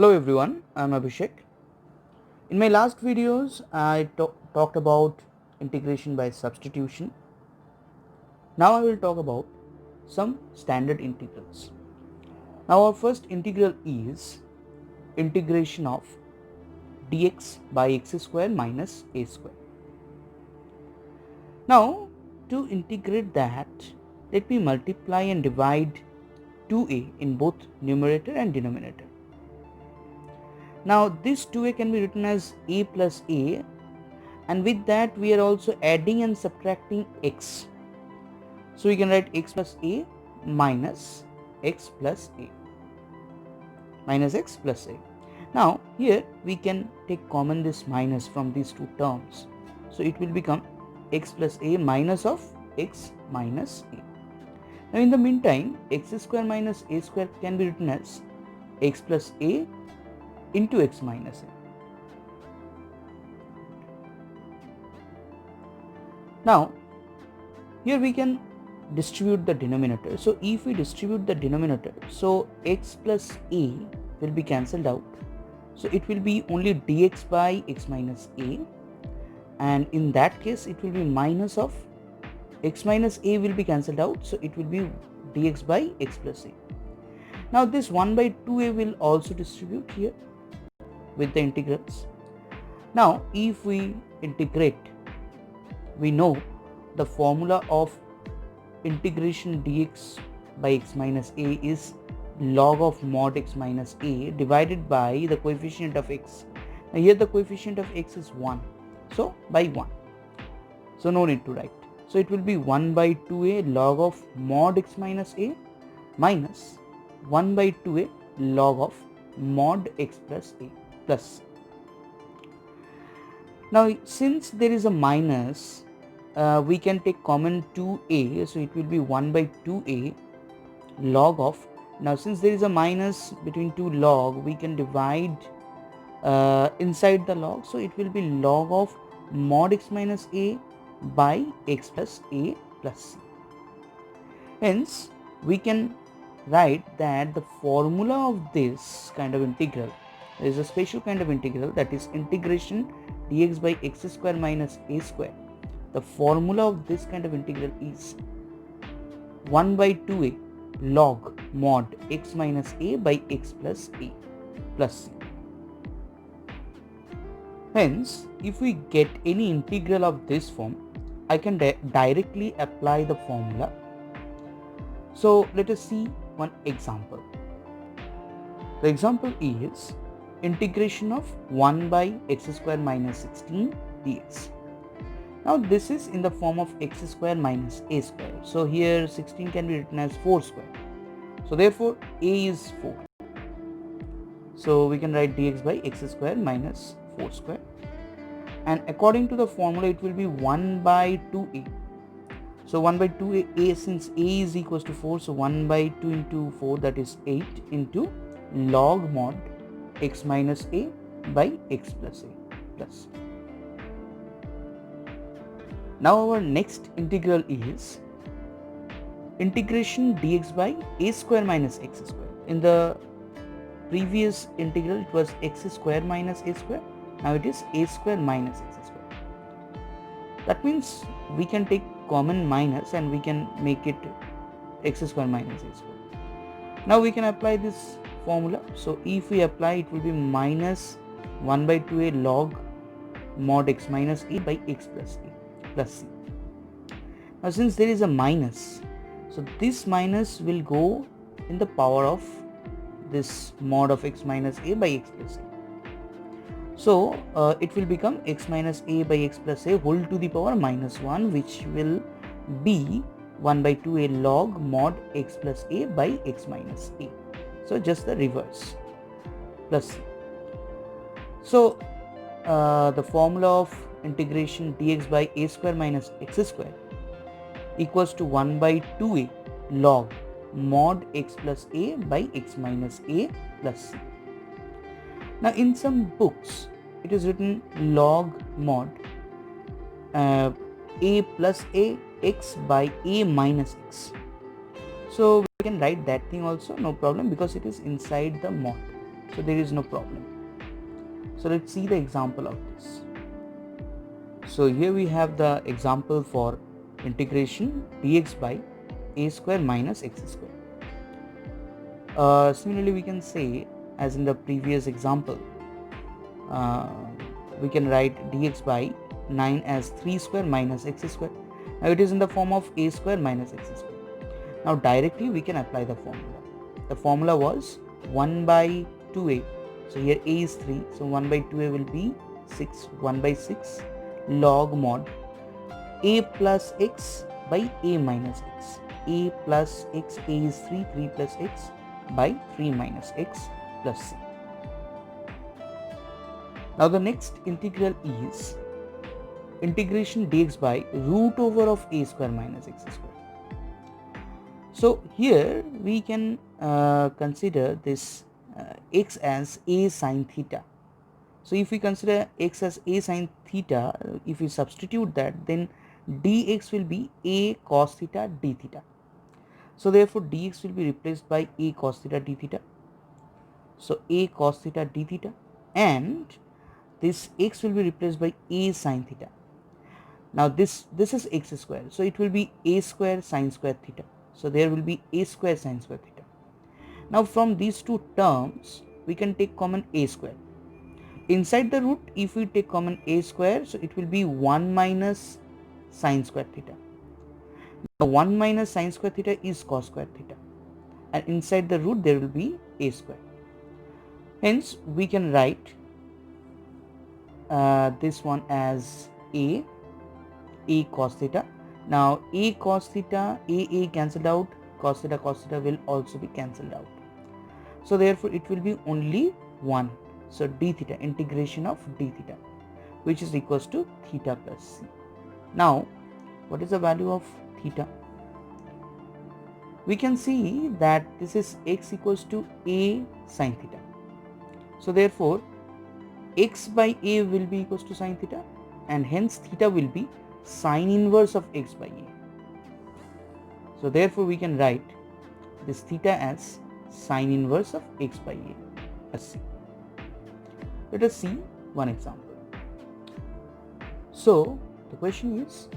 Hello everyone, I'm Abhishek. In my last videos, I talked about integration by substitution. Now I will talk about some standard integrals. Now our first integral is integration of dx by x square minus a square. Now to integrate that, let me multiply and divide 2a in both numerator and denominator. Now this 2a can be written as a plus a, and with that we are also adding and subtracting x. So we can write x plus a minus x plus a minus x plus a. Now here we can take common this minus from these two terms. So it will become x plus a minus of x minus a. Now in the meantime, x square minus a square can be written as x plus a into x minus a. Now here we can distribute the denominator. So if we distribute the denominator, so x plus a will be cancelled out. So it will be only dx by x minus a, and in that case it will be minus of x minus a will be cancelled out. So it will be dx by x plus a. Now this 1 by 2a will also distribute here with the integrals. Now if we integrate, we know the formula of integration dx by x minus a is log of mod x minus a divided by the coefficient of x. Now here the coefficient of x is 1, so by 1, so no need to write. So it will be 1 by 2a log of mod x minus a minus 1 by 2a log of mod x plus a plus. Now since there is a minus, we can take common 2a, so it will be 1 by 2a log of. Now since there is a minus between two log, we can divide inside the log, so it will be log of mod x minus a by x plus a plus c. Hence we can write that the formula of this kind of integral is a special kind of integral, that is integration dx by x square minus a square. The formula of this kind of integral is 1 by 2a log mod x minus a by x plus a plus c. Hence, if we get any integral of this form, I can directly apply the formula. So let us see one example. The example is integration of 1 by x square minus 16 dx. Now this is in the form of x square minus a square. So here 16 can be written as 4 square. So therefore a is 4. So we can write dx by x square minus 4 square. And according to the formula it will be 1 by 2a. So 1 by 2a, since a is equals to 4, so 1 by 2 into 4, that is 8 into log mod x minus a by x plus a plus. Now our next integral is integration dx by a square minus x square. In the previous integral it was x square minus a square. Now it is a square minus x square. That means we can take common minus and we can make it x square minus a square. Now we can apply this formula. So if we apply, it will be minus 1 by 2a log mod x minus a by x plus a plus c. Now since there is a minus, so this minus will go in the power of this mod of x minus a by x plus a. So it will become x minus a by x plus a whole to the power minus 1, which will be 1 by 2a log mod x plus a by x minus a. So just the reverse plus c. So the formula of integration dx by a square minus x square equals to 1 by 2a log mod x plus a by x minus a plus c. Now in some books it is written log mod a plus a x by a minus x. So we can write that thing also, no problem, because it is inside the mod. so there is no problem. So let's see the example of this. So here we have the example for integration dx by a square minus x square. Similarly, we can say, as in the previous example, we can write dx by 9 as 3 square minus x square. Now it is in the form of a square minus x square. Now directly we can apply the formula. The formula was 1 by 2a. So here a is 3, so 1 by 2a will be 6, 1 by 6 log mod a plus x by a minus x. A plus x, a is 3, 3 plus x by 3 minus x plus c. Now the next integral is integration dx by root over of a square minus x square. So here we can consider this x as a sine theta. So if we consider x as a sine theta, if we substitute that, then dx will be a cos theta d theta. So therefore dx will be replaced by a cos theta d theta. So a cos theta d theta, and this x will be replaced by a sine theta. Now this is x square, so it will be a square sine square theta. So there will be a square sine square theta. Now from these two terms we can take common a square. Inside the root, if we take common a square, so it will be 1 minus sine square theta. Now 1 minus sine square theta is cos square theta, and inside the root there will be a square. Hence we can write this one as a cos theta. Now a cos theta, a cancelled out, cos theta will also be cancelled out. So therefore it will be only 1. So d theta, integration of d theta, which is equals to theta plus c. Now what is the value of theta? We can see that this is x equals to a sine theta. So therefore x by a will be equals to sine theta, and hence theta will be sine inverse of x by a. So therefore we can write this theta as sine inverse of x by a as c. Let us see one example. So the question is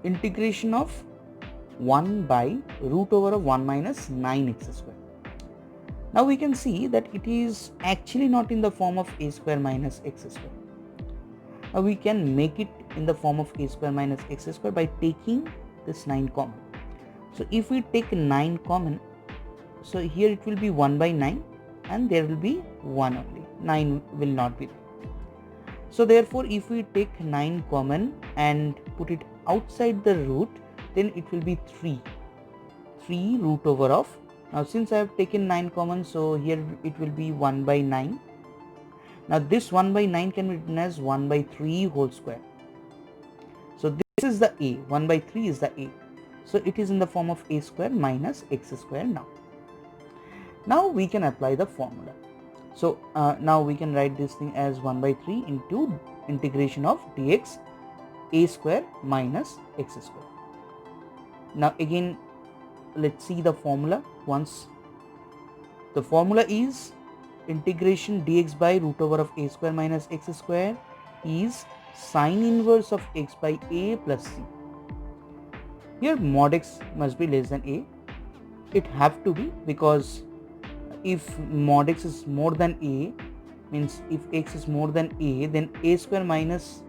integration of 1 by root over of 1 minus 9x square. Now we can see that it is actually not in the form of a square minus x square. Now we can make it in the form of a square minus x square by taking this 9 common. So if we take 9 common, so here it will be 1 by 9 and there will be 1 only, 9 will not be there. So therefore if we take 9 common and put it outside the root, then it will be 3 root over of, now since I have taken 9 common, so here it will be 1 by 9. Now this 1 by 9 can be written as 1 by 3 whole square. So this is the a, 1 by 3 is the a. So it is in the form of a square minus x square now. Now we can apply the formula. So now we can write this thing as 1 by 3 into integration of dx a square minus x square. Now again let's see the formula once. The formula is integration dx by root over of a square minus x square is sine inverse of x by a plus c. Here mod x must be less than a. It have to be, because if mod x is more than a, means if x is more than a, then a square minus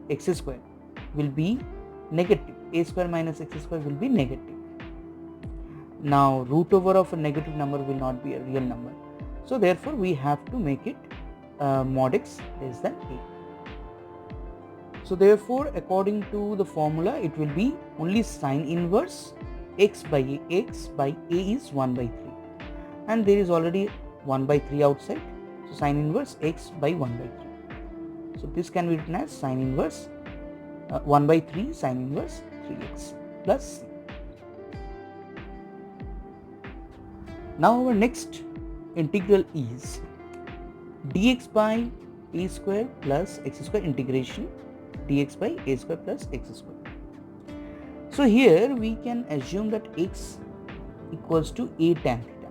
x square will be negative. A square minus x square will be negative. Now root over of a negative number will not be a real number. So therefore we have to make it mod x less than a. So therefore according to the formula it will be only sine inverse x by a. X by a is 1 by 3, and there is already 1 by 3 outside. So sine inverse x by 1 by 3. So this can be written as sine inverse 1 by 3 sine inverse 3x plus c. Now our next integral is dx by a square plus x square, integration dx by a square plus x square. So here we can assume that x equals to a tan theta.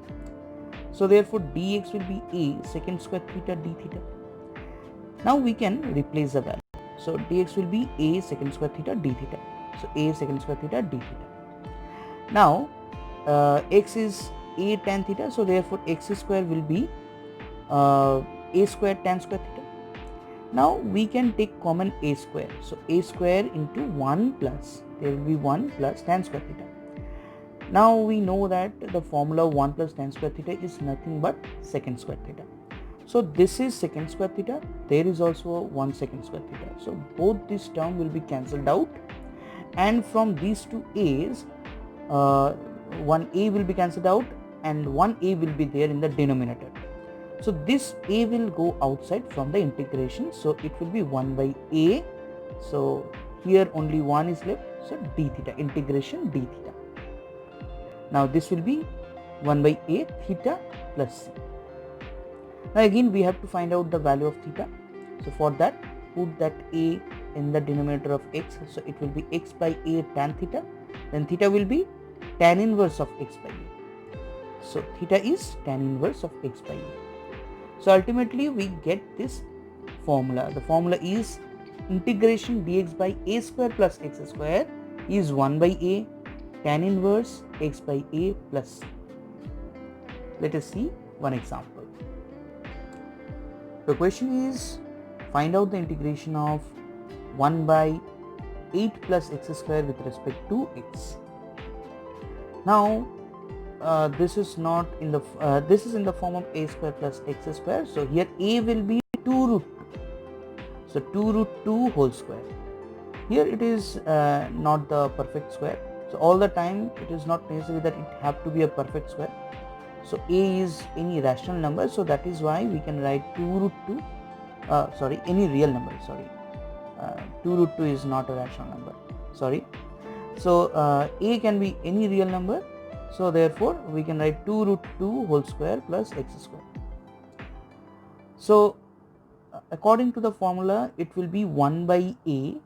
So therefore dx will be a secant square theta d theta. Now we can replace the value. So dx will be a secant square theta d theta. So a secant square theta d theta. Now x is a tan theta, so therefore x square will be a square tan square theta. Now we can take common a square. So a square into 1 plus, there will be 1 plus tan square theta. Now we know that the formula of 1 plus tan square theta is nothing but secant square theta. So this is secant square theta, there is also 1 secant square theta. So both this term will be cancelled out, and from these two a's, one a will be cancelled out and one a will be there in the denominator. So this a will go outside from the integration, so it will be 1 by a. So here only 1 is left, so d theta, integration d theta. Now this will be 1 by a theta plus c. Now again we have to find out the value of theta. So for that, put that a in the denominator of x, so it will be x by a tan theta, then theta will be tan inverse of x by a. So theta is tan inverse of x by a. So ultimately we get this formula. The formula is integration dx by a square plus x square is 1 by a tan inverse x by a plus c. Let us see one example. The question is, find out the integration of 1 by 8 plus x square with respect to x. Now this is not in the this is in the form of a square plus x square. So here a will be 2 root 2. So 2 root 2 whole square. Here it is not the perfect square. So all the time it is not necessary that it have to be a perfect square. So a is any rational number, so that is why we can write 2 root 2, any real number, 2 root 2 is not a rational number, So a can be any real number, so therefore we can write 2 root 2 whole square plus x square. So according to the formula it will be 1 by a,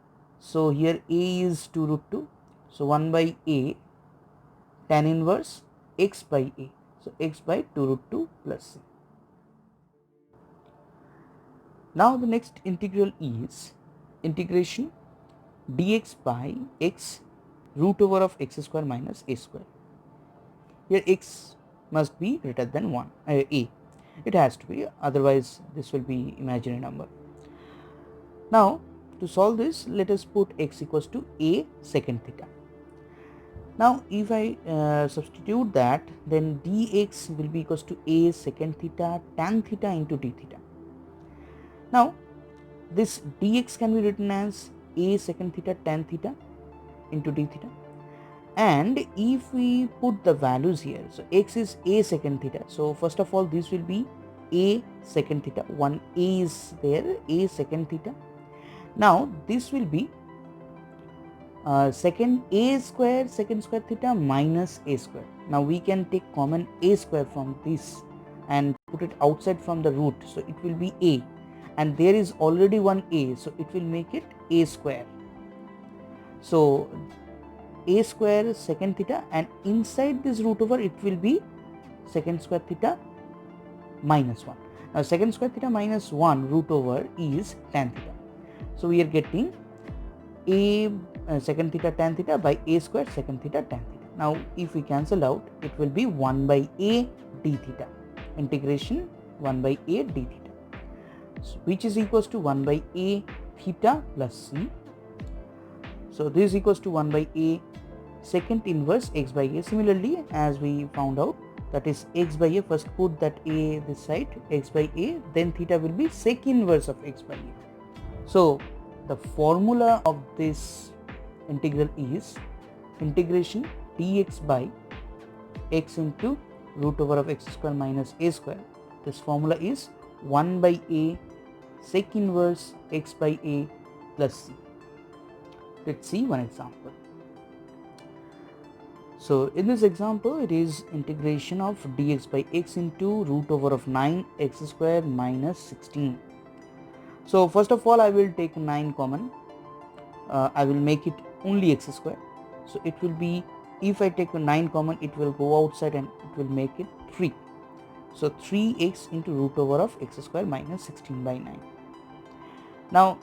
so here a is 2 root 2, so 1 by a tan inverse x by a, so x by 2 root 2 plus c. Now the next integral is integration dx by x root over of x square minus a square. Here x must be greater than 1, a, it has to be, otherwise this will be imaginary number. Now to solve this, let us put x equals to a secant theta. Now if I substitute that, then dx will be equals to a secant theta tan theta into d theta. Now this dx can be written as a secant theta tan theta into d theta, and if we put the values here, so x is a secant theta, so first of all this will be a secant theta, one a is there, a secant theta. Now this will be secant a square secant square theta minus a square. Now we can take common a square from this and put it outside from the root, so it will be a, and there is already one a, so it will make it a square. So a square secant theta, and inside this root over it will be secant square theta minus 1. Now secant square theta minus 1 root over is tan theta. So we are getting a secant theta tan theta by a square secant theta tan theta. Now if we cancel out, it will be 1 by a d theta, integration 1 by a d theta, so which is equals to 1 by a theta plus c. So this is equals to 1 by a secant inverse x by a. Similarly, as we found out, that is x by a, first put that a this side, x by a, then theta will be sec inverse of x by a. So the formula of this integral is integration dx by x into root over of x square minus a square. This formula is 1 by a sec inverse x by a plus c. Let's see one example. So in this example, it is integration of dx by x into root over of 9 x square minus 16. So first of all I will take 9 common, I will make it only x square. So it will be, if I take a 9 common, it will go outside and it will make it 3. So 3x into root over of x square minus 16 by 9. Now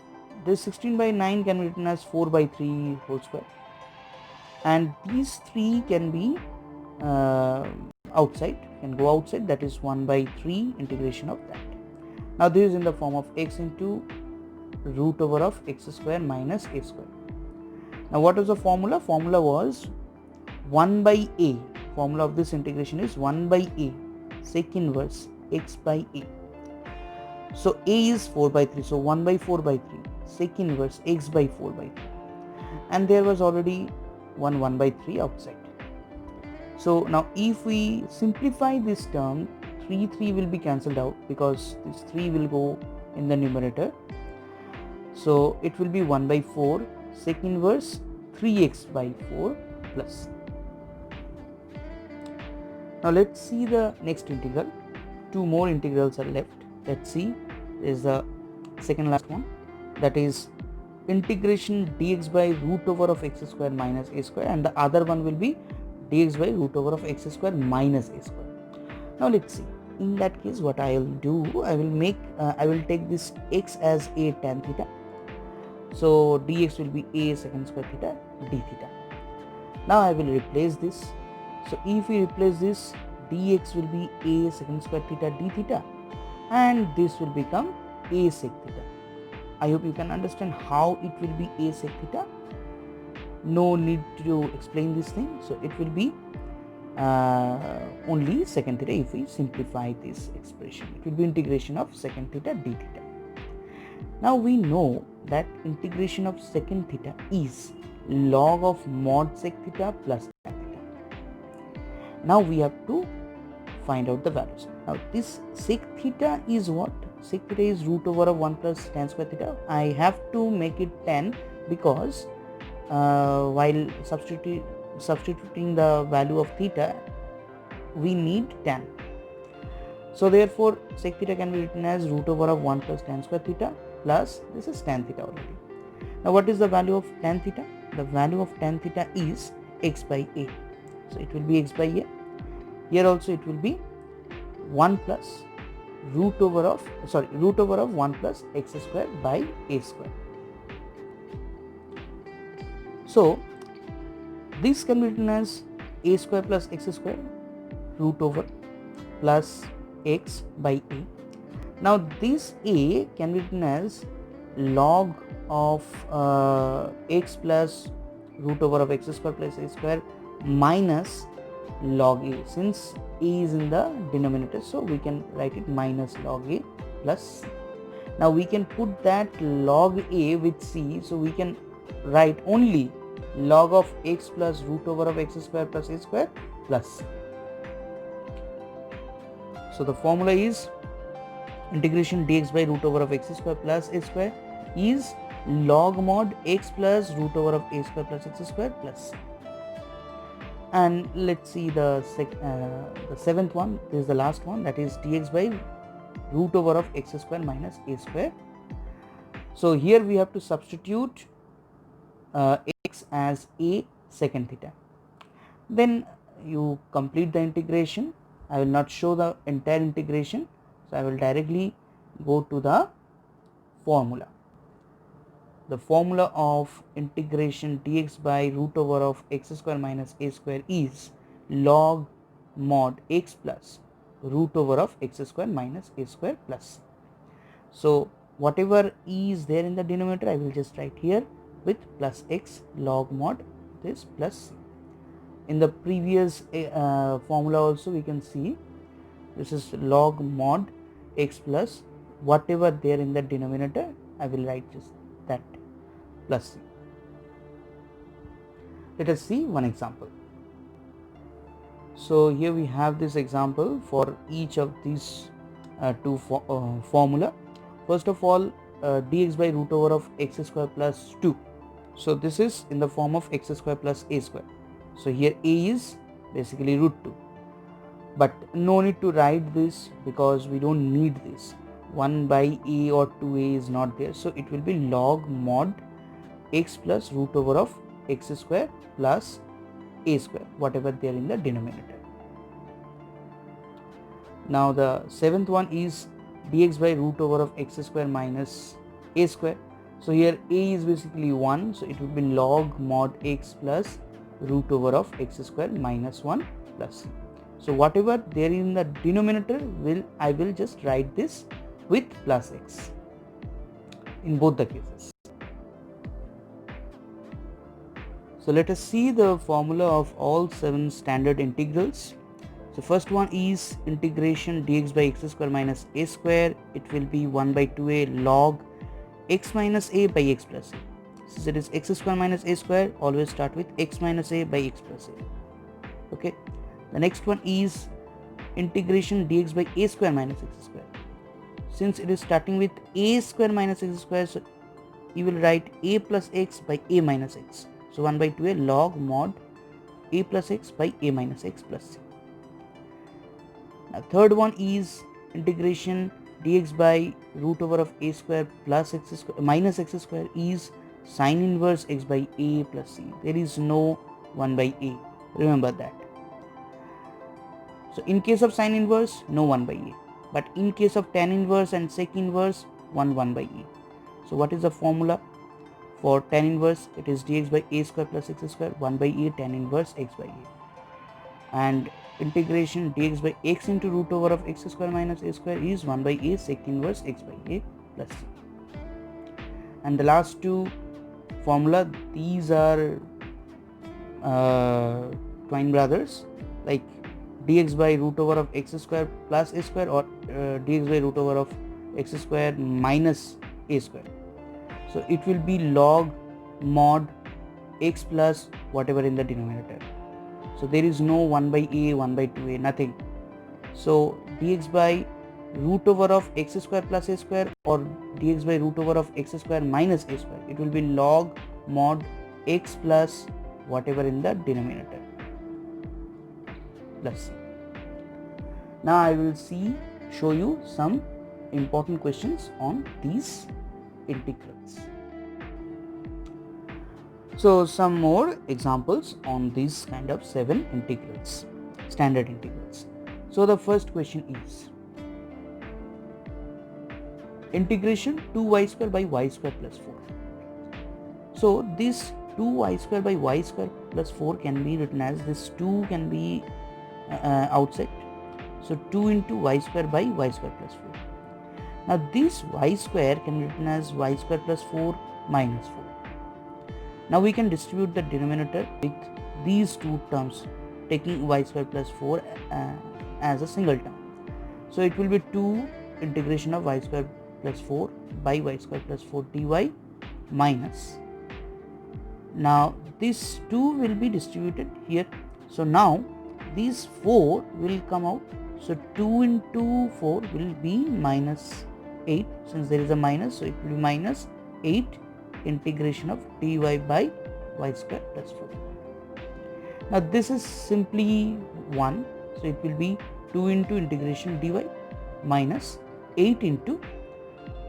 this 16 by 9 can be written as 4 by 3 whole square, and these 3 can be outside, can go outside, that is 1 by 3 integration of that. Now this is in the form of x into root over of x square minus a square. Now what was the formula? Formula was 1 by a. Formula of this integration is 1 by a sec inverse x by a. So a is 4 by 3, so 1 by 4 by 3 sec inverse x by 4 by 3, and there was already 1 by 3 outside. So now if we simplify this term, 3 will be cancelled out because this 3 will go in the numerator. So it will be 1 by 4 sec inverse 3x by 4 plus. Now let's see the next integral. Two more integrals are left. Let's see, is the second last one, that is integration dx by root over of x square minus a square, and the other one will be dx by root over of x square minus a square. Now let's see. In that case, what I will do, I will take this x as a tan theta. So dx will be a secant square theta d theta. Now I will replace this. So if we replace this, dx will be a secant square theta d theta, and this will become a sec theta. I hope you can understand how it will be a sec theta. No need to explain this thing. So it will be only secant theta. If we simplify this expression, it will be integration of secant theta d theta. Now we know that integration of secant theta is log of mod sec theta plus tan theta. Now we have to find out the values. Now this sec theta is what? Sec theta is root over of 1 plus tan square theta. I have to make it tan because while substituting the value of theta, we need tan. So therefore sec theta can be written as root over of 1 plus tan square theta plus, this is tan theta already. Now what is the value of tan theta? The value of tan theta is x by a. So it will be x by a. Here also it will be 1 plus root over of 1 plus x square by a square. So this can be written as a square plus x square root over plus x by a. Now this a can be written as log of x plus root over of x square plus a square minus log a. Since a is in the denominator, so we can write it minus log a plus c. Now we can put that log a with c, so we can write only log of x plus root over of x square plus a square plus c. So the formula is integration dx by root over of x square plus a square is log mod x plus root over of a square plus x square plus c. And let's see the seventh one. This is the last one, that is dx by root over of x square minus a square. So here we have to substitute x as a secant theta. Then you complete the integration. I will not show the entire integration, so I will directly go to the formula. The formula of integration dx by root over of x square minus a square is log mod x plus root over of x square minus a square plus c. So whatever is there in the denominator, I will just write here with plus x log mod this plus c. In the previous formula also we can see this is log mod x plus whatever there in the denominator, I will write just that plus c. Let us see one example. So here we have this example for each of these two formula. First of all, dx by root over of x square plus 2. So this is in the form of x square plus a square. So here a is basically root 2, but no need to write this because we don't need this. 1 by a or 2a is not there, so it will be log mod x plus root over of x square plus a square, whatever there in the denominator. Now the seventh one is dx by root over of x square minus a square. So here a is basically 1, so it would be log mod x plus root over of x square minus 1 plus c. So whatever there in the denominator I will just write this with plus x in both the cases. So let us see the formula of all 7 standard integrals. So first one is integration dx by x square minus a square. It will be 1 by 2a log x minus a by x plus a. Since it is x square minus a square, always start with x minus a by x plus a. Okay. The next one is integration dx by a square minus x square. Since it is starting with a square minus x square, so you will write a plus x by a minus x. So 1 by 2a log mod a plus x by a minus x plus c. Now third one is integration dx by root over of a square plus x square minus x square is sine inverse x by a plus c. There is no 1 by a, remember that. So in case of sine inverse, no 1 by a, but in case of tan inverse and sec inverse, 1 by a. So what is the formula for tan inverse? It is dx by a square plus x square 1 by a tan inverse x by a, and integration dx by x into root over of x square minus a square is 1 by a sec inverse x by a plus c. And the last two formula, these are twin brothers, like dx by root over of x square plus a square or dx by root over of x square minus a square. So it will be log mod x plus whatever in the denominator. So there is no 1 by a, 1 by 2a, nothing. So dx by root over of x square plus a square or dx by root over of x square minus a square, it will be log mod x plus whatever in the denominator plus c. Now I will show you some important questions on these integrals. So some more examples on these kind of 7 integrals, standard integrals. So the first question is integration 2y square by y square plus 4. So this 2y square by y square plus 4 can be written as, this 2 can be outside. So 2 into y square by y square plus 4. Now this y square can be written as y square plus 4 minus 4. Now we can distribute the denominator with these two terms, taking y square plus 4 as a single term. So it will be 2 integration of y square plus 4 by y square plus 4 dy minus. Now this 2 will be distributed here. So now these 4 will come out. So 2 into 4 will be minus 8. Since there is a minus, so it will be minus 8 integration of dy by y square plus 4. Now this is simply 1, so it will be 2 into integration dy minus 8 into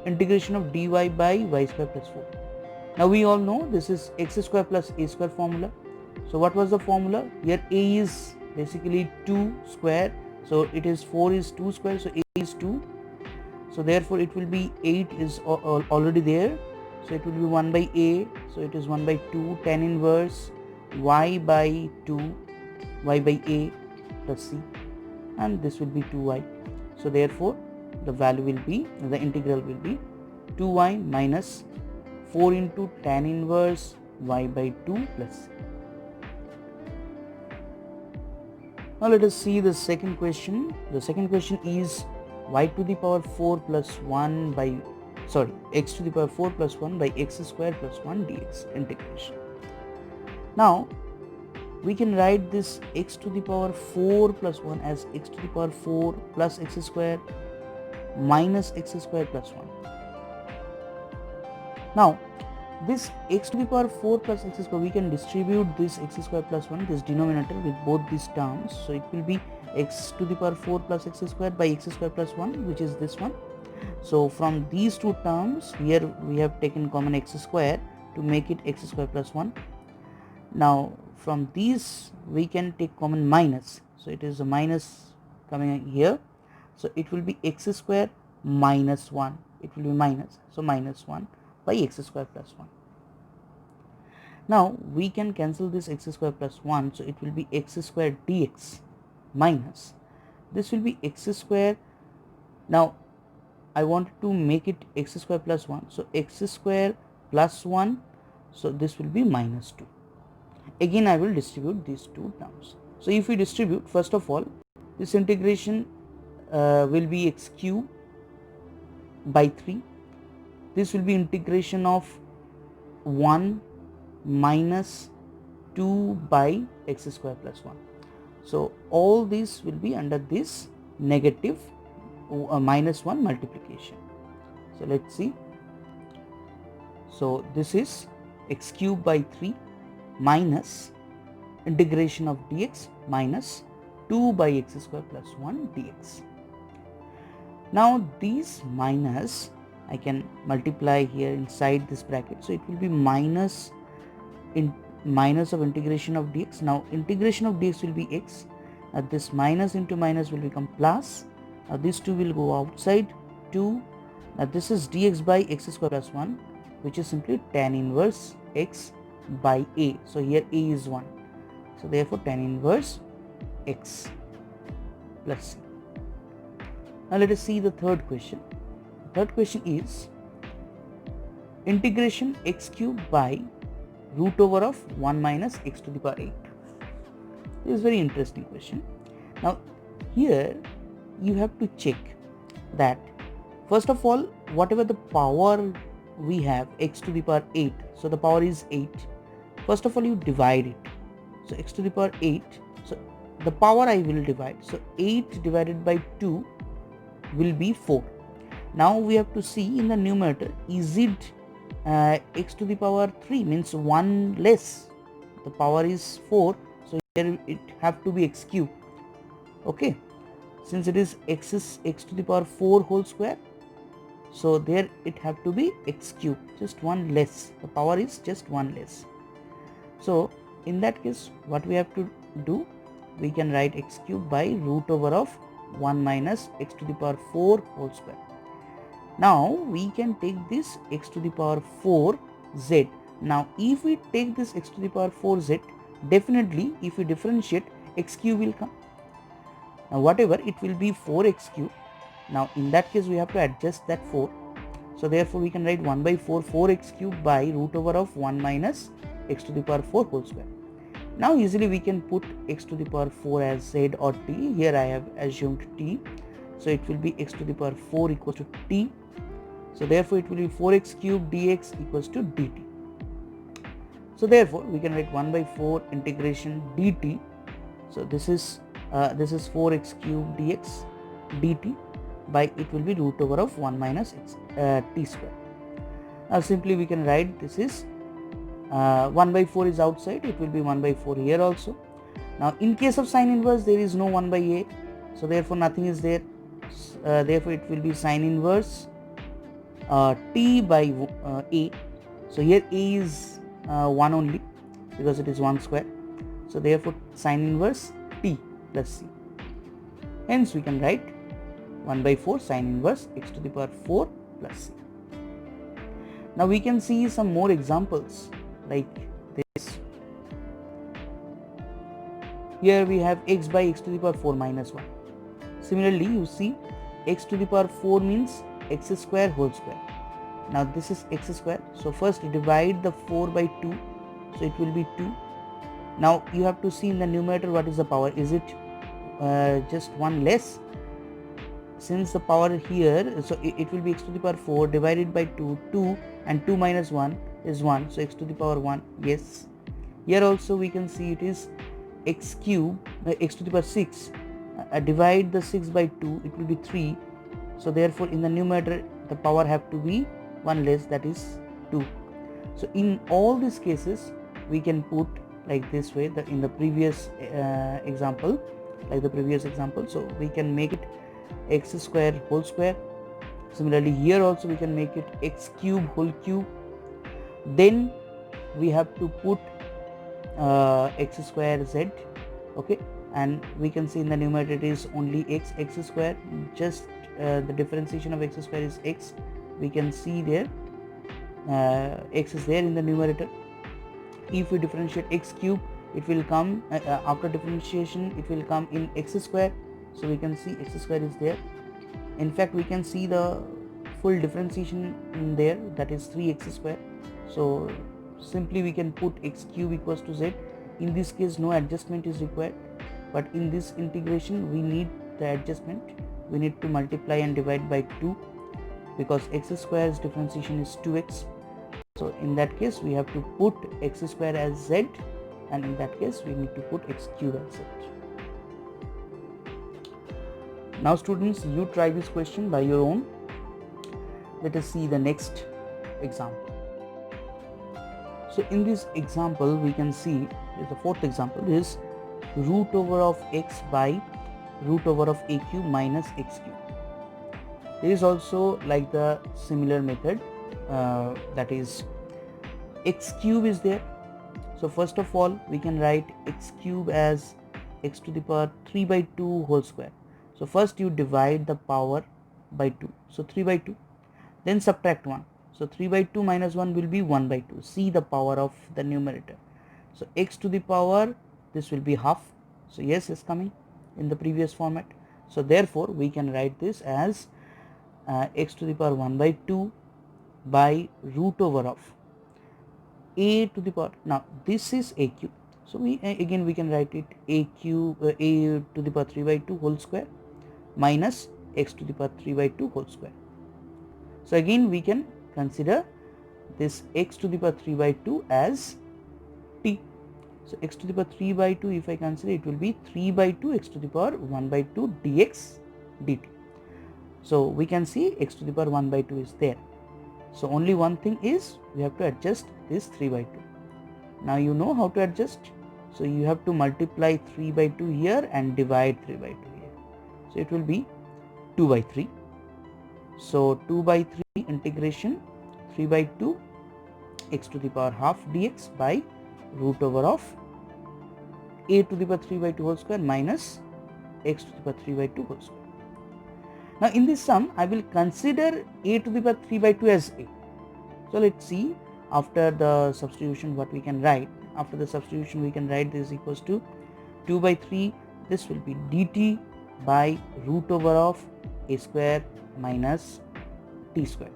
integration of dy by y square plus 4. Now we all know this is x square plus a square formula. So what was the formula? Here a is basically 2 square, so it is 4 is 2 square, so a is 2. So therefore it will be 8 is already there. So it will be 1 by a, so it is 1 by 2 tan inverse y by 2 y by a plus c, and this will be 2y. So therefore the value will be, the integral will be 2y minus 4 into tan inverse y by 2 plus c. Now let us see the second question. The second question is y to the power 4 plus 1 by x to the power 4 plus 1 by x square plus 1 dx integration. Now we can write this x to the power 4 plus 1 as x to the power 4 plus x square minus x square plus 1. Now this x to the power 4 plus x square, we can distribute this x square plus 1, this denominator, with both these terms. So it will be x to the power 4 plus x square by x square plus 1, which is this one. So from these two terms, here we have taken common x square to make it x square plus 1. Now from these we can take common minus, so it is a minus coming here. So it will be x square minus 1, it will be minus, so minus 1 by x square plus 1. Now we can cancel this x square plus 1, so it will be x square dx minus, this will be x square. Now I want to make it x square plus 1, so x square plus 1, so this will be minus 2. Again I will distribute these two terms. So if we distribute, first of all, this integration will be x cube by 3, this will be integration of 1 minus 2 by x square plus 1. So all this will be under this negative minus 1 multiplication. So let's see. So this is x cube by 3 minus integration of dx minus 2 by x square plus 1 dx. Now these minus I can multiply here inside this bracket, so it will be minus of integration of dx. Now integration of dx will be x, this minus into minus will become plus, these two will go outside 2, this is dx by x square plus 1, which is simply tan inverse x by a. So here a is 1, so therefore tan inverse x plus c. Now let us see the third question. The third question is integration x cube by root over of 1 minus x to the power 8. This is very interesting question. Now here you have to check that, first of all, whatever the power we have, x to the power 8, so the power is 8, first of all you divide it, so x to the power 8, so the power I will divide, so 8 divided by 2 will be 4. Now we have to see in the numerator, is it x to the power 3, means 1 less, the power is 4, so here it have to be x cube. Okay, since it is x to the power 4 whole square, so there it have to be x cube, just 1 less, the power is just 1 less. So in that case what we have to do, we can write x cube by root over of 1 minus x to the power 4 whole square. Now we can take this x to the power 4 z. Now if we take this x to the power 4 z, definitely if we differentiate, x cube will come. Now whatever, it will be 4x cube. Now in that case we have to adjust that 4. So therefore we can write 1 by 4 4x cube by root over of 1 minus x to the power 4 whole square. Now easily we can put x to the power 4 as z or t. Here I have assumed t. So it will be x to the power 4 equals to t. So therefore it will be 4x cube dx equals to dt. So therefore we can write 1 by 4 integration dt. So this is 4x cube dx dt by, it will be root over of 1 minus x, t square. Now simply we can write, this is 1 by 4 is outside, it will be 1 by 4 here also. Now in case of sine inverse, there is no 1 by a, so therefore nothing is there, therefore it will be sine inverse t by a. So here a is 1 only because it is 1 square, so therefore sine inverse t plus c. Hence we can write 1 by 4 sine inverse x to the power 4 plus c. Now we can see some more examples like this. Here we have x by x to the power 4 minus 1. Similarly you see x to the power 4 means x square whole square. Now this is x square, so first divide the 4 by 2, so it will be 2. Now you have to see in the numerator what is the power, is it just 1 less? Since the power here, so it will be x to the power 4 divided by 2, 2 and 2 minus 1 is 1, so x to the power 1, yes. Here also we can see it is x cube, x to the power 6, divide the 6 by 2, it will be 3, so therefore in the numerator the power have to be 1 less, that is 2. So in all these cases we can put like this way, in the previous example, so we can make it x square whole square. Similarly here also we can make it x cube whole cube. Then we have to put x square z, okay, and we can see in the numerator it is only x square, just the differentiation of x square is x. We can see there x is there in the numerator. If we differentiate x cube, it will come after differentiation, it will come in x square. So we can see x square is there. In fact, we can see the full differentiation in there, that is 3x square. So simply we can put x cube equals to z. In this case no adjustment is required, but in this integration we need the adjustment. We need to multiply and divide by 2 because x square's differentiation is 2x. So in that case we have to put x square as z, and in that case we need to put x cube as z. Now students, you try this question by your own. Let us see the next example. So in this example we can see, the fourth example is root over of x by root over of a cube minus x cube. There is also like the similar method, that is x cube is there. So first of all we can write x cube as x to the power 3 by 2 whole square. So first you divide the power by 2, so 3 by 2, then subtract 1. So 3 by 2 minus 1 will be 1 by 2. See the power of the numerator. So x to the power, this will be half. So yes, is coming in the previous format. So therefore we can write this as x to the power 1 by 2 by root over of a to the power. Now this is a cube. So we again we can write it a cube a to the power 3 by 2 whole square minus x to the power 3 by 2 whole square. So again we can consider this x to the power 3 by 2 as t. So x to the power 3 by 2, if I consider, it will be 3 by 2 x to the power 1 by 2 dx dt. So we can see x to the power 1 by 2 is there. So only one thing is we have to adjust this 3 by 2. Now you know how to adjust. So you have to multiply 3 by 2 here and divide 3 by 2 here. So it will be 2 by 3. So 2 by 3 integration 3 by 2 x to the power half dx by root over of a to the power 3 by 2 whole square minus x to the power 3 by 2 whole square. Now in this sum I will consider a to the power 3 by 2 as a. So let's see after the substitution what we can write. After the substitution we can write this equals to 2 by 3, this will be dt by root over of a square minus t square.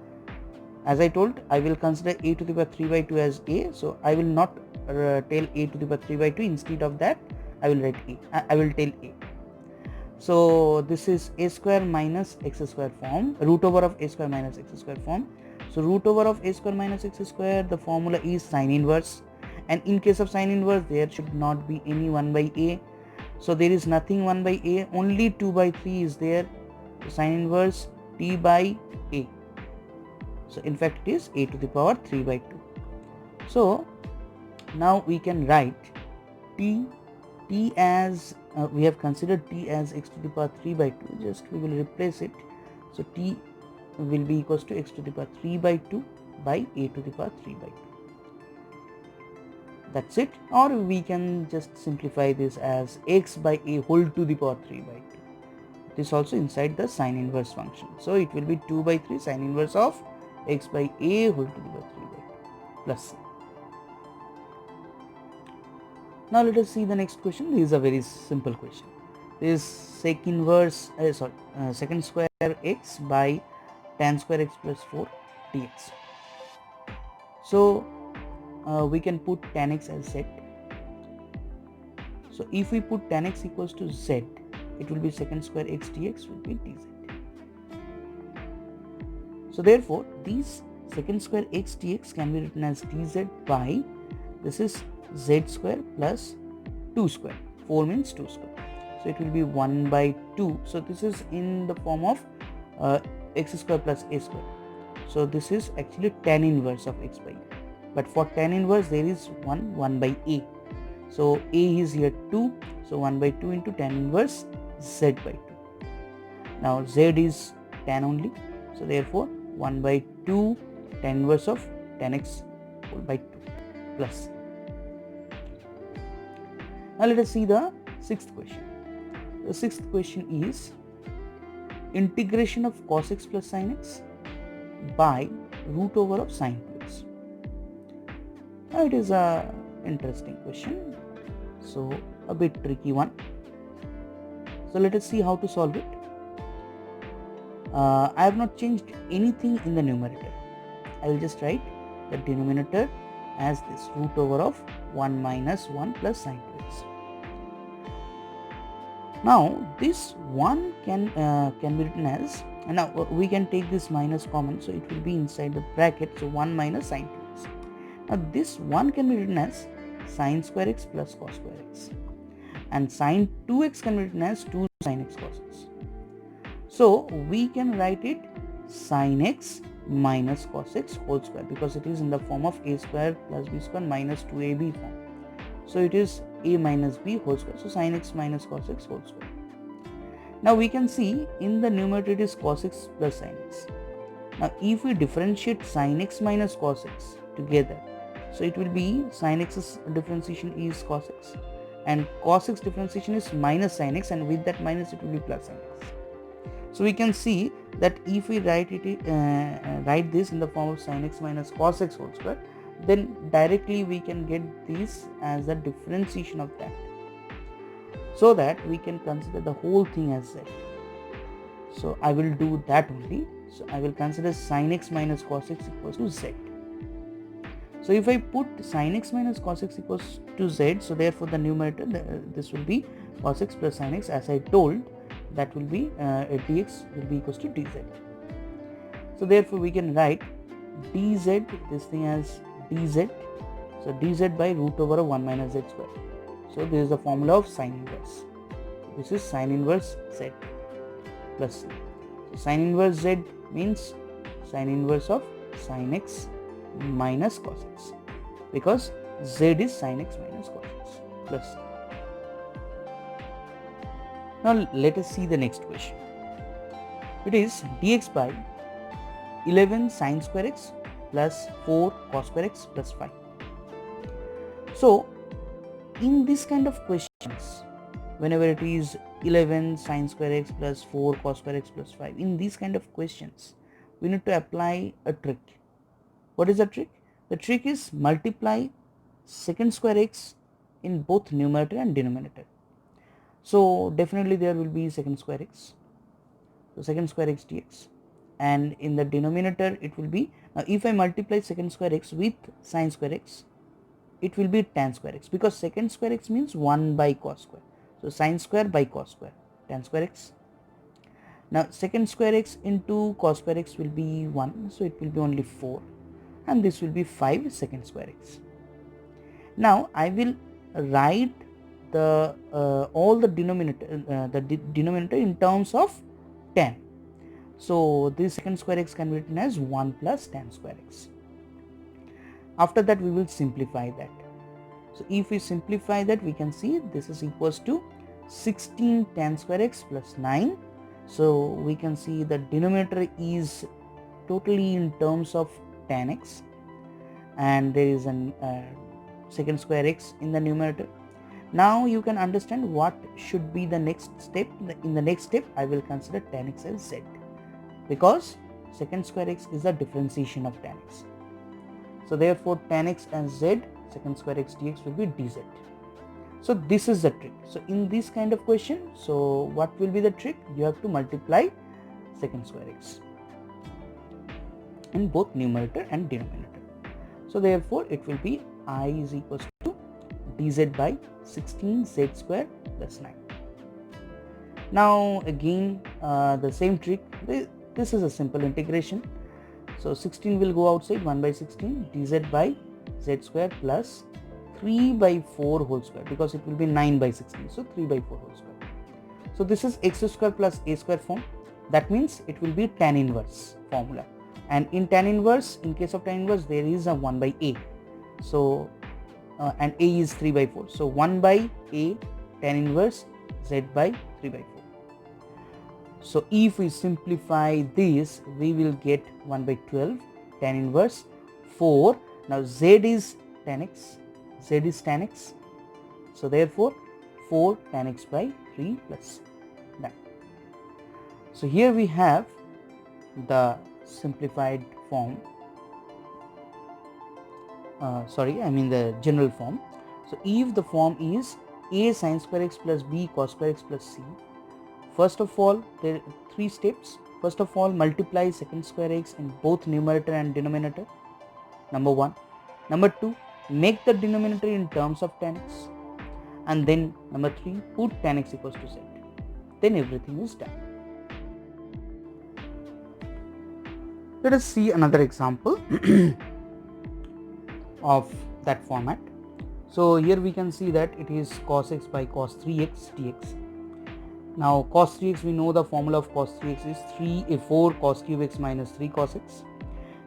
As I told, I will consider a to the power 3 by 2 as a, so I will not tell a to the power 3 by 2. Instead of that I will write a, I will tell a. So this is a square minus x square form, root over of a square minus x square form. So root over of a square minus x square, the formula is sine inverse, and in case of sine inverse there should not be any 1 by a. So there is nothing 1 by a, only 2 by 3 is there. So sine inverse t by a. So in fact it is a to the power 3 by 2. So now we can write t as we have considered t as x to the power 3 by 2, just we will replace it. So t will be equals to x to the power 3 by 2 by a to the power 3 by 2. That's it. Or we can just simplify this as x by a whole to the power 3 by 2. This also inside the sine inverse function. So it will be 2 by 3 sine inverse of x by a whole to the power 3 by 2 plus c. Now let us see the next question. This is a very simple question. This is sec inverse secant square x by tan square x plus 4 dx. So we can put tan x as z. So if we put tan x equals to z, it will be secant square x dx will be dz. So therefore these secant square x dx can be written as dz by, this is z square plus 2 square, 4 means 2 square. So it will be 1 by 2. So this is in the form of x square plus a square. So this is actually tan inverse of x by a. But for tan inverse there is 1 by a. So a is here 2. So 1 by 2 into tan inverse z by 2. Now z is tan only. So therefore 1 by 2 tan inverse of tan x whole by 2 plus. Now let us see the sixth question. The sixth question is integration of cos x plus sin x by root over of sin 2x. Now it is a interesting question, so a bit tricky one. So let us see how to solve it. I have not changed anything in the numerator. I will just write the denominator as this root over of 1 minus 1 plus sin 2x. Now this 1 can be written as, and now we can take this minus common, so it will be inside the bracket, so 1 minus sin 2x. Now this 1 can be written as sin square x plus cos square x, and sin 2x can be written as 2 sin x cos x. So we can write it sin x minus cos x whole square, because it is in the form of a square plus b square minus 2ab form. So it is a minus b whole square, so sin x minus cos x whole square. Now we can see in the numerator it is cos x plus sin x. Now if we differentiate sin x minus cos x together, so it will be sin x's differentiation is cos x and cos x differentiation is minus sin x, and with that minus it will be plus sin x. So we can see that if we write this in the form of sin x minus cos x whole square, then directly we can get this as the differentiation of that, so that we can consider the whole thing as z. So I will do that only. So I will consider sin x minus cos x equals to z. So if I put sin x minus cos x equals to z, so therefore the numerator, this will be cos x plus sin x, as I told, that will be dx will be equals to dz. So therefore we can write dz, this thing as dz, so dz by root over of 1 minus z square. So this is the formula of sin inverse. This is sin inverse z plus c. So sin inverse z means sin inverse of sin x minus cos x, because z is sin x minus cos x plus c. Now let us see the next question. It is dx by 11 sin square x plus 4 cos square x plus 5. So in this kind of questions, whenever it is 11 sin square x plus 4 cos square x plus 5, in these kind of questions we need to apply a trick. What is the trick? The trick is multiply secant square x in both numerator and denominator. So definitely there will be secant square x, so secant square x dx, and in the denominator it will be, now if I multiply secant square x with sin square x, it will be tan square x, because secant square x means 1 by cos square, so sin square by cos square, tan square x. Now secant square x into cos square x will be 1, so it will be only 4, and this will be 5 secant square x. Now I will write the all the denominator in terms of tan. So this secant square x can be written as 1 plus tan square x. After that we will simplify that. So if we simplify that, we can see this is equals to 16 tan square x plus 9. So we can see the denominator is totally in terms of tan x, and there is an secant square x in the numerator. Now you can understand what should be the next step. In the next step I will consider tan x as z, because secant square x is the differentiation of tan x. So therefore tan x as z, secant square x dx will be dz. So this is the trick. So in this kind of question, so what will be the trick? You have to multiply secant square x in both numerator and denominator. So therefore it will be I is equals to dz by 16 z square plus 9. Now again the same trick. This is a simple integration. So 16 will go outside, 1 by 16 dz by z square plus 3 by 4 whole square, because it will be 9 by 16, so 3 by 4 whole square. So this is x square plus a square form. That means it will be tan inverse formula, and in tan inverse, in case of tan inverse, there is a 1 by a. So and a is 3 by 4, so 1 by a tan inverse z by 3 by 4. So if we simplify this, we will get 1 by 12 tan inverse 4. Now z is tan x, z is tan x, so therefore 4 tan x by 3 plus So here we have the simplified form, the general form. So if the form is a sin square x plus b cos square x plus c, first of all there are 3 steps. First of all, multiply secant square x in both numerator and denominator, number 1. Number 2, make the denominator in terms of tan x, and then number 3, put tan x equals to z. Then everything is done. Let us see another example of that format. So here we can see that it is cos x by cos 3x dx. Now cos 3x, we know the formula of cos 3x is 4 cos cube x minus 3 cos x.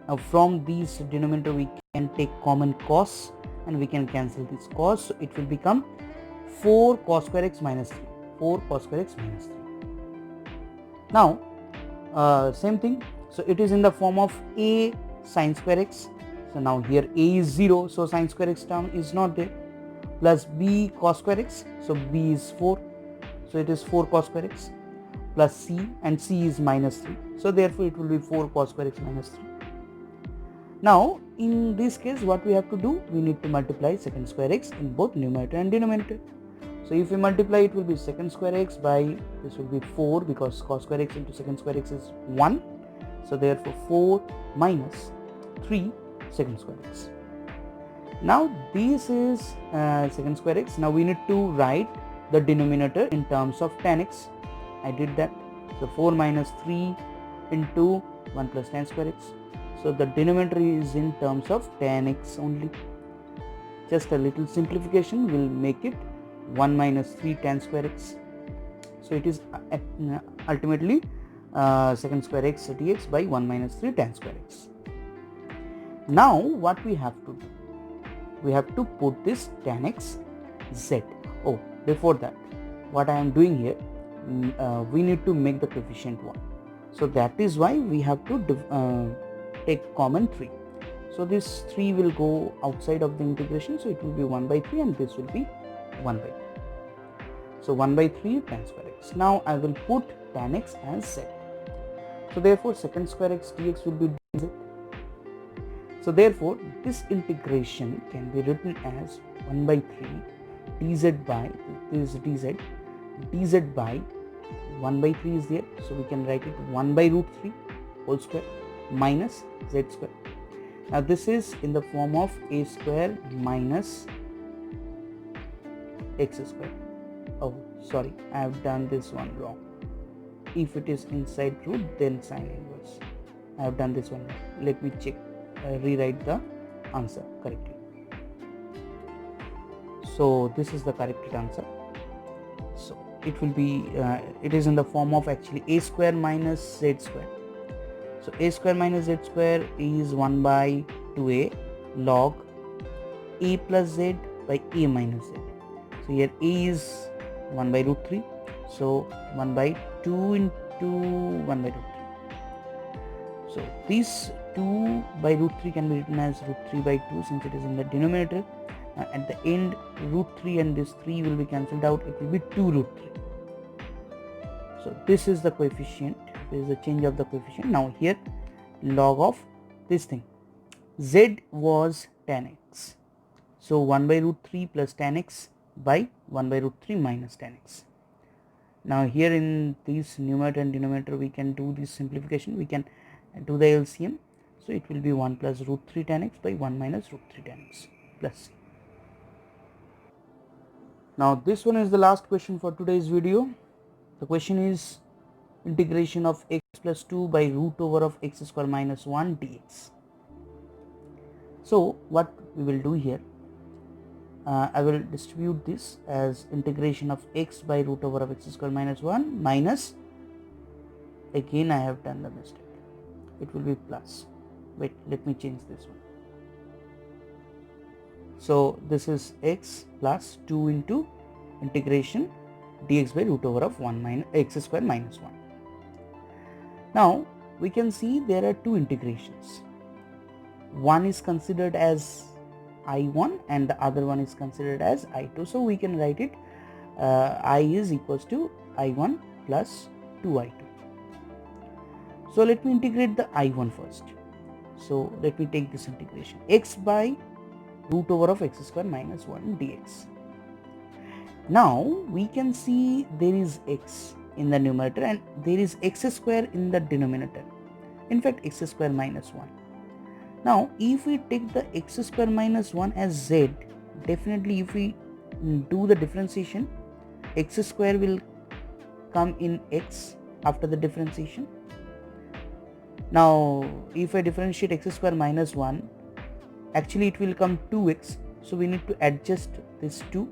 Now from these denominator we can take common cos and we can cancel this cos, so it will become 4 cos square x minus 3, 4 cos square x minus 3. Now same thing, so it is in the form of a sin square x. So now here a is 0, so sin square x term is not there, plus b cos square x, so b is 4, so it is 4 cos square x, plus c, and c is minus 3, so therefore it will be 4 cos square x minus 3. Now in this case what we have to do, we need to multiply secant square x in both numerator and denominator. So if we multiply, it will be secant square x by, this will be 4 because cos square x into secant square x is 1, so therefore 4 minus 3 secant square x. Now this is secant square x. Now we need to write the denominator in terms of tan x. I did that. So 4 minus 3 into 1 plus tan square x. So the denominator is in terms of tan x only. Just a little simplification will make it 1 minus 3 tan square x. So it is ultimately secant square x dx by 1 minus 3 tan square x. Now what we have to do, we have to put this tan x z. Oh, before that, what I am doing here, we need to make the coefficient 1. So that is why we have to take common 3. So this 3 will go outside of the integration, so it will be 1 by 3 and this will be 1 by 3. So 1 by 3 tan square x. Now I will put tan x as z. So therefore secant square x dx will be dz. So therefore this integration can be written as 1 by 3 dz by, this is dz by 1 by 3 is there, so we can write it 1 by root 3 whole square minus z square. Now this is in the form of a square minus x square. Oh sorry, I have done this one wrong. If it is inside root, then sine inverse. I have done this one wrong. Let me check, rewrite the answer correctly. So this is the correct answer. So it will be, it is in the form of actually a square minus z square. So a square minus z square is 1 by 2a log a plus z by a minus z. So here a is 1 by root 3, so 1 by 2 into 1 by root 3. So this 2 by root 3 can be written as root 3 by 2 since it is in the denominator. At the end, root 3 and this 3 will be cancelled out, it will be 2 root 3. So this is the coefficient, this is the change of the coefficient. Now here log of this thing, z was tan x, so 1 by root 3 plus tan x by 1 by root 3 minus tan x. Now here in this numerator and denominator we can do this simplification, we can do the LCM, so it will be 1 plus root 3 tan x by 1 minus root 3 tan x plus c. Now this one is the last question for today's video. The question is integration of x plus 2 by root over of x square minus 1 dx. So what we will do here, I will distribute this as integration of x by root over of x square minus 1 minus, again I have done the mistake, it will be plus, wait, let me change this one. So this is x plus 2 into integration dx by root over of 1 minus x square minus 1. Now we can see there are two integrations. One is considered as I1 and the other one is considered as I2. So we can write it I is equals to I1 plus 2I2. So let me integrate the I1 first. So let me take this integration, x by root over of x square minus 1 dx. Now we can see there is x in the numerator and there is x square in the denominator, in fact x square minus 1. Now if we take the x square minus 1 as z, definitely if we do the differentiation, x square will come in x after the differentiation. Now if I differentiate x square minus 1, actually it will come 2x, so we need to adjust this 2.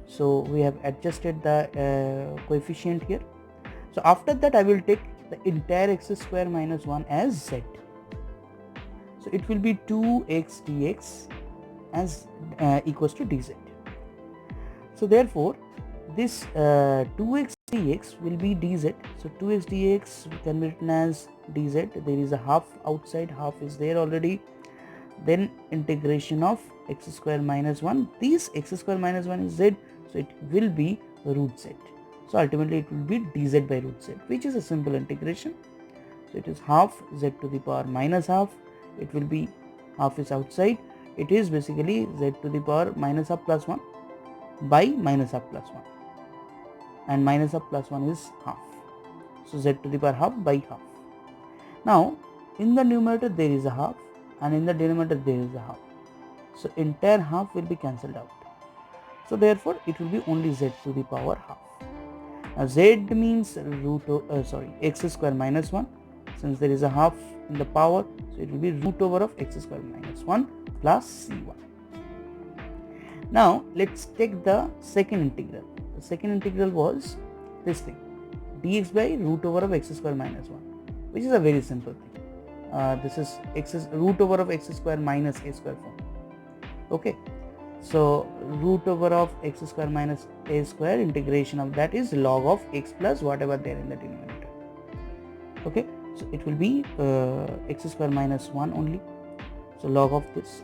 So we have adjusted the coefficient here. So after that I will take the entire x square minus 1 as z. So it will be 2x dx as equals to dz. So therefore this 2x dx will be dz. So 2x dx can be written as dz. There is a half outside, half is there already. Then integration of x square minus 1. This x square minus 1 is z, so it will be root z. So ultimately it will be dz by root z, which is a simple integration. So it is half z to the power minus half. It will be half is outside. It is basically z to the power minus half plus 1 by minus half plus 1. And minus half plus 1 is half. So z to the power half by half. Now in the numerator there is a half and in the denominator there is a half. So entire half will be cancelled out. So therefore it will be only z to the power half. Now z means x square minus 1. Since there is a half in the power, so it will be root over of x square minus 1 plus c1. Now let's take the second integral. The second integral was this thing, dx by root over of x square minus 1, which is a very simple thing. This is root over of x square minus a square form. Okay, so root over of x square minus a square, integration of that is log of x plus whatever there in the denominator. Okay, so it will be x square minus 1 only, so log of this.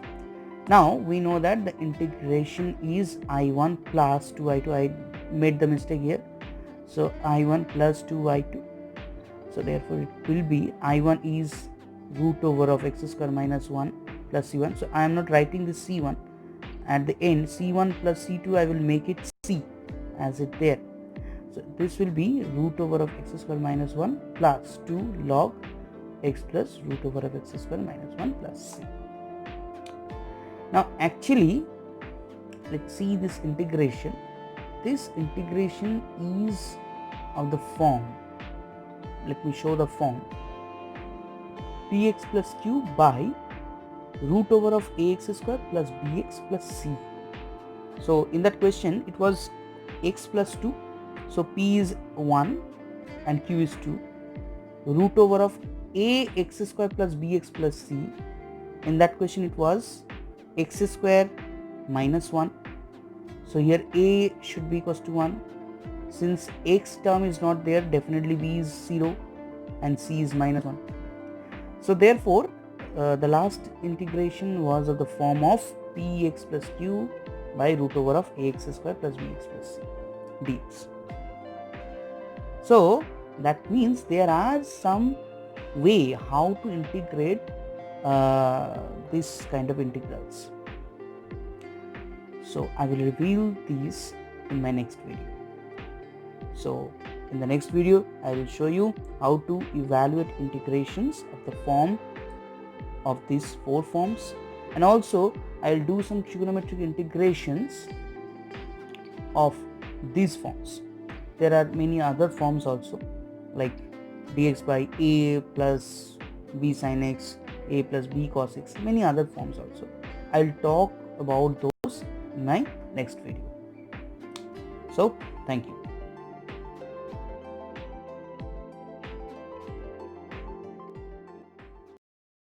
Now we know that the integration is I1 plus 2I2. I made the mistake here, so I1 plus 2I2. So therefore it will be I1 is root over of x square minus 1 plus c1. So I am not writing this c1 at the end. C1 plus c2 I will make it c as it there. So this will be root over of x square minus 1 plus 2 log x plus root over of x square minus 1 plus c. Now actually let's see this integration. This integration is of the form, let me show the form, px plus q by root over of ax square plus bx plus c. So in that question it was x plus 2, so p is 1 and q is 2, root over of ax square plus bx plus c. In that question it was x square minus 1, so here a should be equals to 1. Since x term is not there, definitely b is 0 and c is minus 1. So therefore the last integration was of the form of px plus q by root over of ax square plus bx plus c dx. So that means there are some way how to integrate this kind of integrals. So I will reveal these in my next video. So in the next video I will show you how to evaluate integrations of the form of these 4 forms, and also I will do some trigonometric integrations of these forms. There are many other forms also, like dx by a plus b sin x, a plus b cos x, many other forms also. I will talk about those in my next video. So thank you.